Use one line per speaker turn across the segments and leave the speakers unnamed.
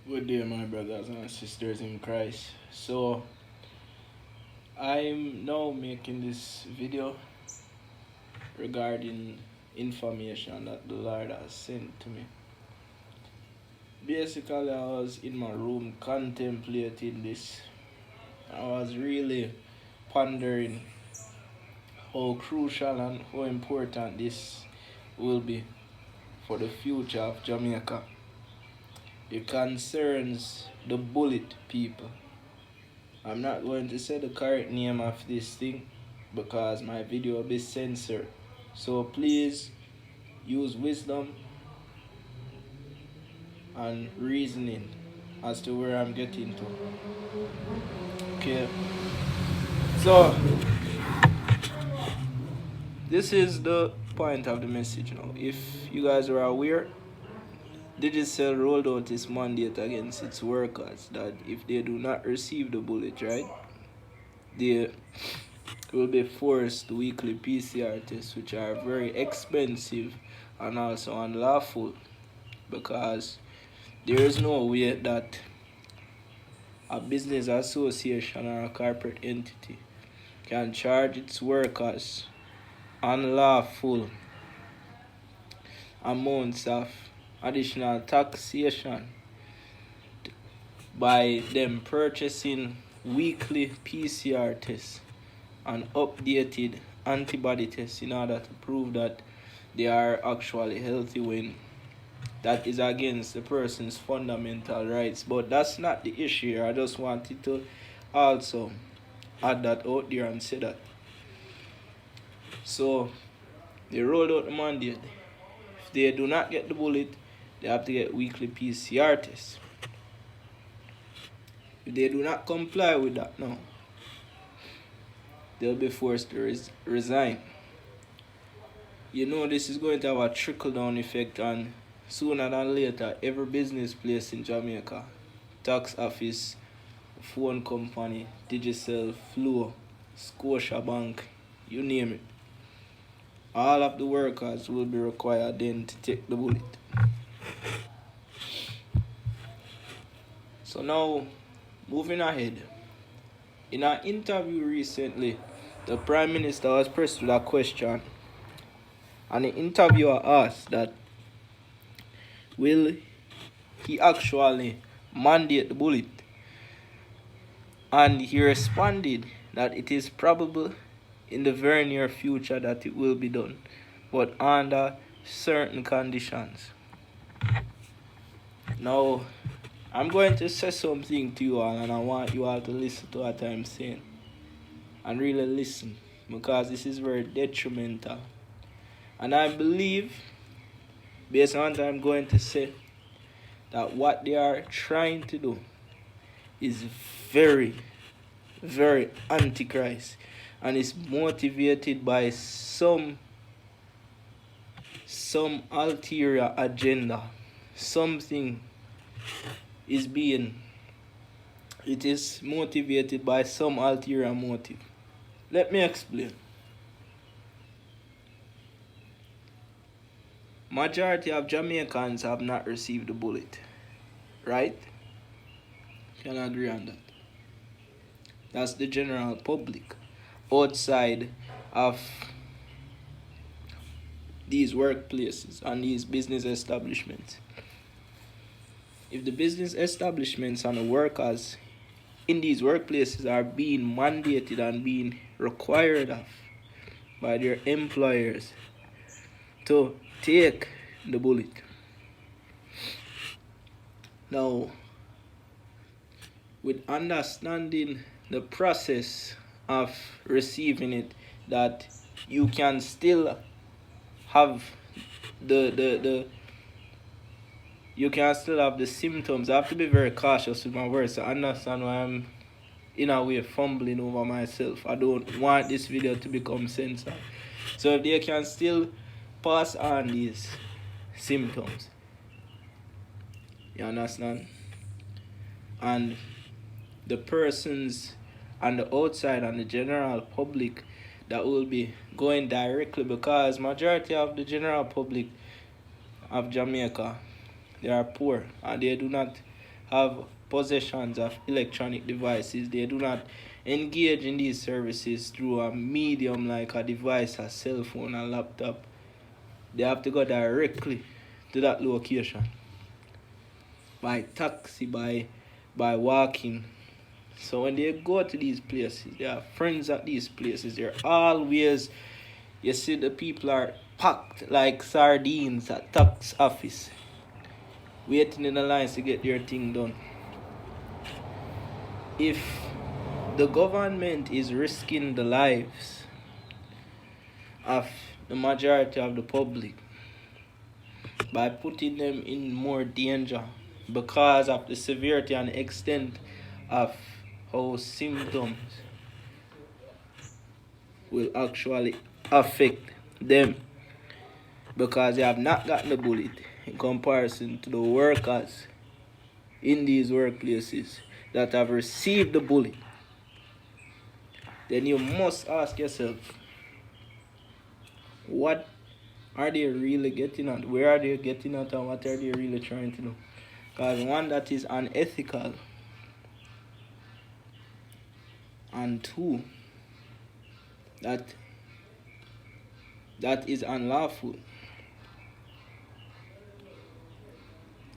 Good day, my brothers and sisters in Christ. So, I'm now making this video regarding information that the Lord has sent to me. Basically, I was in my room contemplating this. I was really pondering how crucial and how important this will be for the future of Jamaica. It concerns the bullet people. I'm not going to say the correct name of this thing because my video will be censored. So please use wisdom and reasoning as to where I'm getting to. Okay. So this is the point of the message now. If you guys are aware, Digicel rolled out its mandate against its workers that if they do not receive the bullet, right, they will be forced weekly PCR tests, which are very expensive and also unlawful because there is no way that a business association or a corporate entity can charge its workers unlawful amounts of additional taxation by them purchasing weekly PCR tests and updated antibody tests in order to prove that they are actually healthy when that is against the person's fundamental rights. But that's not the issue here. I just wanted to also add that out there and say that. So they rolled out the mandate. If they do not get the bullet, they have to get weekly PCR tests. If they do not comply with that now, they'll be forced to resign. You know this is going to have a trickle-down effect on sooner than later every business place in Jamaica, tax office, phone company, Digicel, Flow, Scotia Bank, you name it. All of the workers will be required then to take the bullet. So now, moving ahead. In an interview recently, the Prime Minister was pressed with a question, and the interviewer asked that will he actually mandate the bullet? And he responded that it is probable in the very near future that it will be done, but under certain conditions. Now, I'm going to say something to you all, and I want you all to listen to what I'm saying. And really listen, because this is very detrimental. And I believe, based on what I'm going to say, that what they are trying to do is very, very Antichrist. And it's motivated by some ulterior agenda. Something is being, it is motivated by some ulterior motive. Let me explain. Majority of Jamaicans have not received the bullet, right? Can I agree on that? That's the general public outside of these workplaces and these business establishments. If the business establishments and the workers in these workplaces are being mandated and being required of by their employers to take the bullet. Now, with understanding the process of receiving it, that you can still have you can still have the symptoms. I have to be very cautious with my words to understand why I'm in a way fumbling over myself. I don't want this video to become censored. So if they can still pass on these symptoms, you understand? And the persons on the outside and the general public that will be going directly, because majority of the general public of Jamaica, they are poor and they do not have possessions of electronic devices. They do not engage in these services through a medium like a device, a cell phone, a laptop. They have to go directly to that location by taxi, by walking. So when they go to these places, they have friends at these places. They're always, you see, the people are packed like sardines at tax office, waiting in the lines to get their thing done. If the government is risking the lives of the majority of the public by putting them in more danger because of the severity and extent of how symptoms will actually affect them, because they have not gotten the bullet in comparison to the workers in these workplaces that have received the bullet, then you must ask yourself, what are they really getting at? Where are they getting at, and what are they really trying to do? Because one, that is unethical, and two, that is unlawful.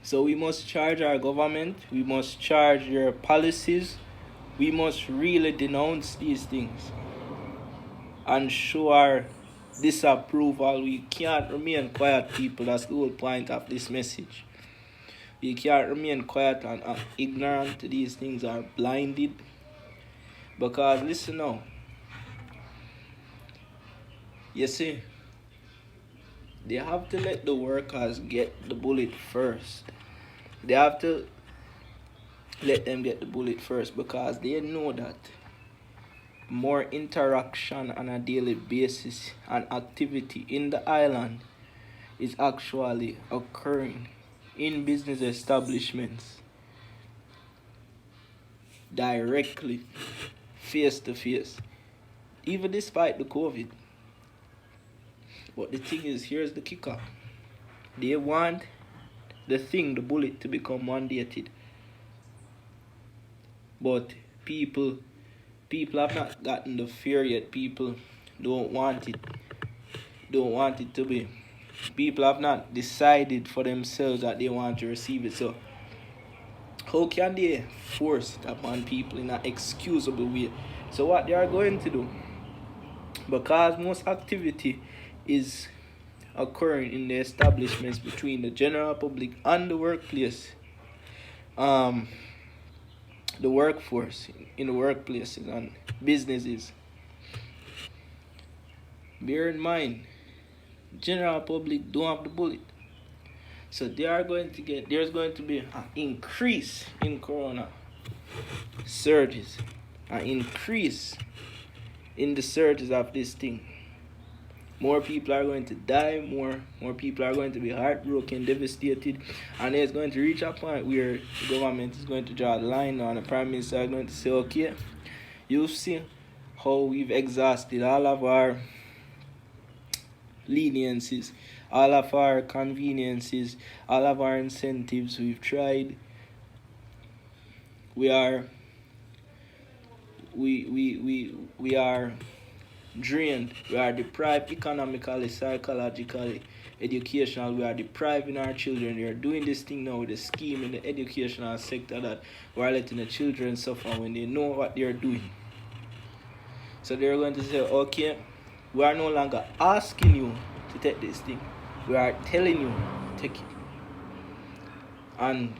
So we must charge our government, we must charge their policies, we must really denounce these things and show our disapproval. We can't remain quiet, people. That's the whole point of this message. We can't remain quiet and ignorant to these things, or blinded. Because listen now, you see, they have to let the workers get the bullet first. They have to let them get the bullet first, because they know that more interaction on a daily basis and activity in the island is actually occurring in business establishments directly, face to face, even despite the COVID. But the thing is, here's the kicker. They want the bullet, to become mandated. But people have not gotten the fear yet. People don't want it. Don't want it to be. People have not decided for themselves that they want to receive it. So how can they force it upon people in an excusable way? So what they are going to do, because most activity is occurring in the establishments between the general public and the workplace, the workforce in the workplaces and businesses. Bear in mind, general public don't have the bullet. So there's going to be an increase in corona surges, an increase in the surges of this thing. More people are going to die, more people are going to be heartbroken, devastated, and it's going to reach a point where the government is going to draw the line, and the Prime Minister is going to say, okay, you see how we've exhausted all of our leniencies, all of our conveniences, all of our incentives. We've tried. We are drained. We are deprived economically, psychologically, educational. We are depriving our children. They are doing this thing now with a scheme in the educational sector that we are letting the children suffer when they know what they are doing. So they're going to say, okay, we are no longer asking you to take this thing. We are telling you, take it. And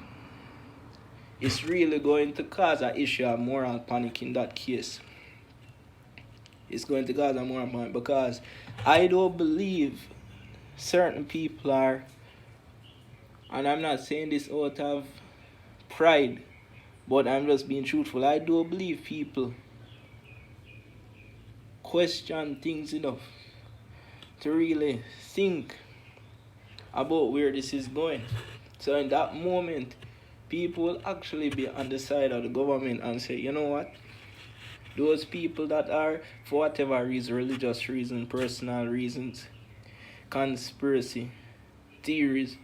it's really going to cause an issue of moral panic in that case. It's going to cause a moral panic, because I don't believe certain people are, and I'm not saying this out of pride, but I'm just being truthful. I don't believe people question things enough to really think about where this is going. So in that moment, people will actually be on the side of the government and say, you know what? Those people that are, for whatever reason, religious reason, personal reasons, conspiracy theories,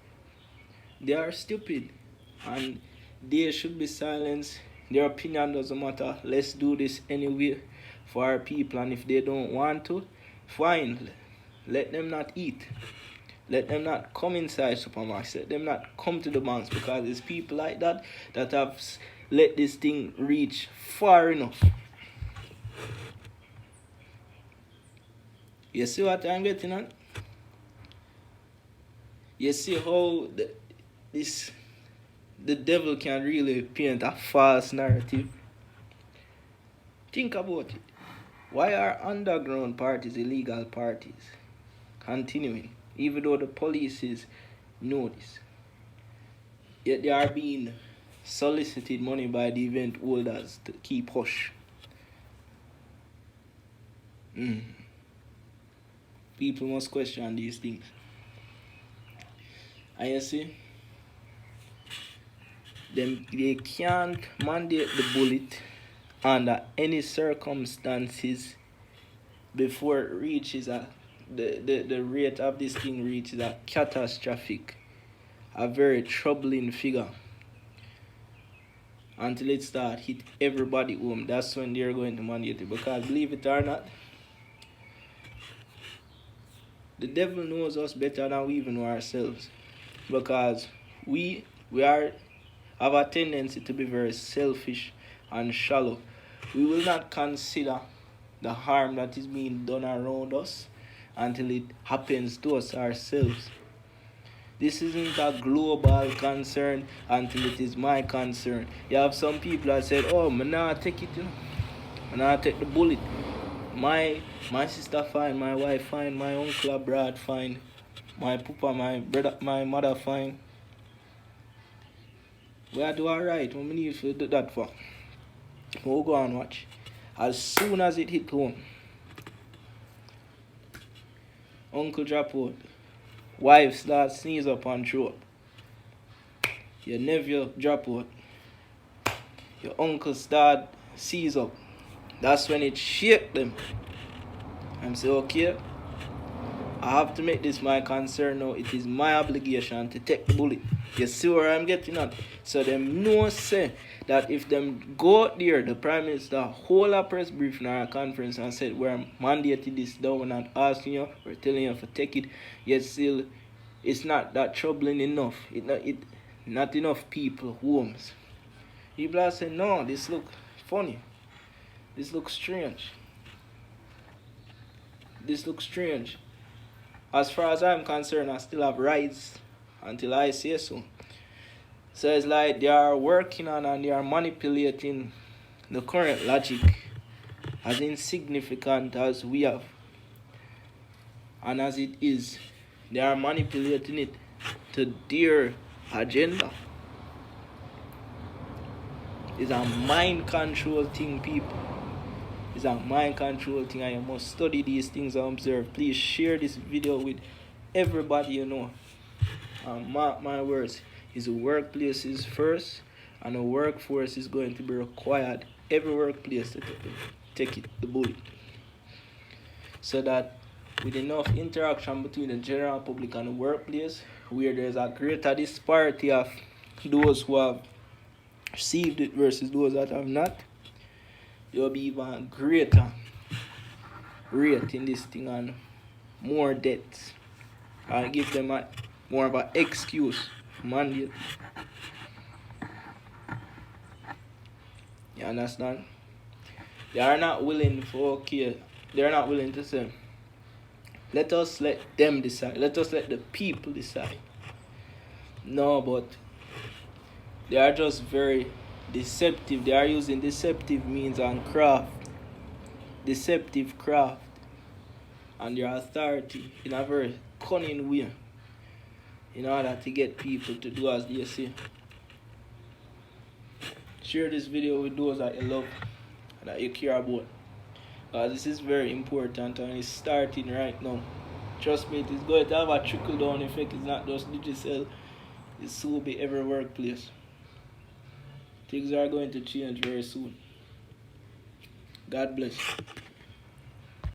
they are stupid. And they should be silenced. Their opinion doesn't matter. Let's do this anyway for our people. And if they don't want to, fine. Let them not eat. Let them not come inside supermarkets. Let them not come to the banks, because it's people like that that have let this thing reach far enough. You see what I'm getting at? You see how the devil can really paint a false narrative. Think about it. Why are underground parties illegal parties continuing, even though the police know this? Yet they are being solicited money by the event holders to keep hush. People must question these things. And you see, they can't mandate the bullet under any circumstances before it reaches the rate of this thing reaches a catastrophic, a very troubling figure. Until it starts hit everybody home, that's when they're going to mandate it. Because believe it or not, the devil knows us better than we even know ourselves. Because we have a tendency to be very selfish and shallow. We will not consider the harm that is being done around us until it happens to us ourselves. This isn't a global concern until it is my concern. You have some people that said, oh, I'm not take it, I'm not take the bullet. My sister fine, my wife fine, my uncle abroad fine, my papa, my brother, my mother fine. We are do alright. What we need to do that for? We'll go and watch. As soon as it hit home, uncle drop out, wife start sneeze up and throw up, your nephew drop out, your uncle start seize up. That's when it shake them. I'm say, okay, I have to make this my concern now. It is my obligation to take the bullet. You see where I'm getting at? So them know say that if them go out there, the Prime Minister hold a press briefing or a conference and said we're mandating this down, we're not asking you, we're telling you to take it, yet still it's not that troubling enough. Not enough people homes. People are saying, no, this look funny. This looks strange. This looks strange. As far as I'm concerned, I still have rights until I say so. So it's like they are working on and they are manipulating the current logic as insignificant as we have. And as it is, they are manipulating it to their agenda. It's a mind control thing, people. It's a mind control thing, and you must study these things and observe. Please share this video with everybody you know. And mark my words, his workplace is first, and the workforce is going to be required, every workplace to take the bullet. So that with enough interaction between the general public and the workplace, where there's a greater disparity of those who have received it versus those that have not, there will be even greater rate in this thing and more deaths. I give them more of an excuse mandate. You understand? They are not willing they are not willing to say, let us let them decide. Let us let the people decide. No, but they are just very deceptive. They are using deceptive means and craft. Deceptive craft. And their authority in a very cunning way, in order to get people to do as they say. Share this video with those that you love and that you care about. This is very important and it's starting right now. Trust me, it is going to have a trickle down effect. It's not just digital, it will be every workplace. Things are going to change very soon. God bless.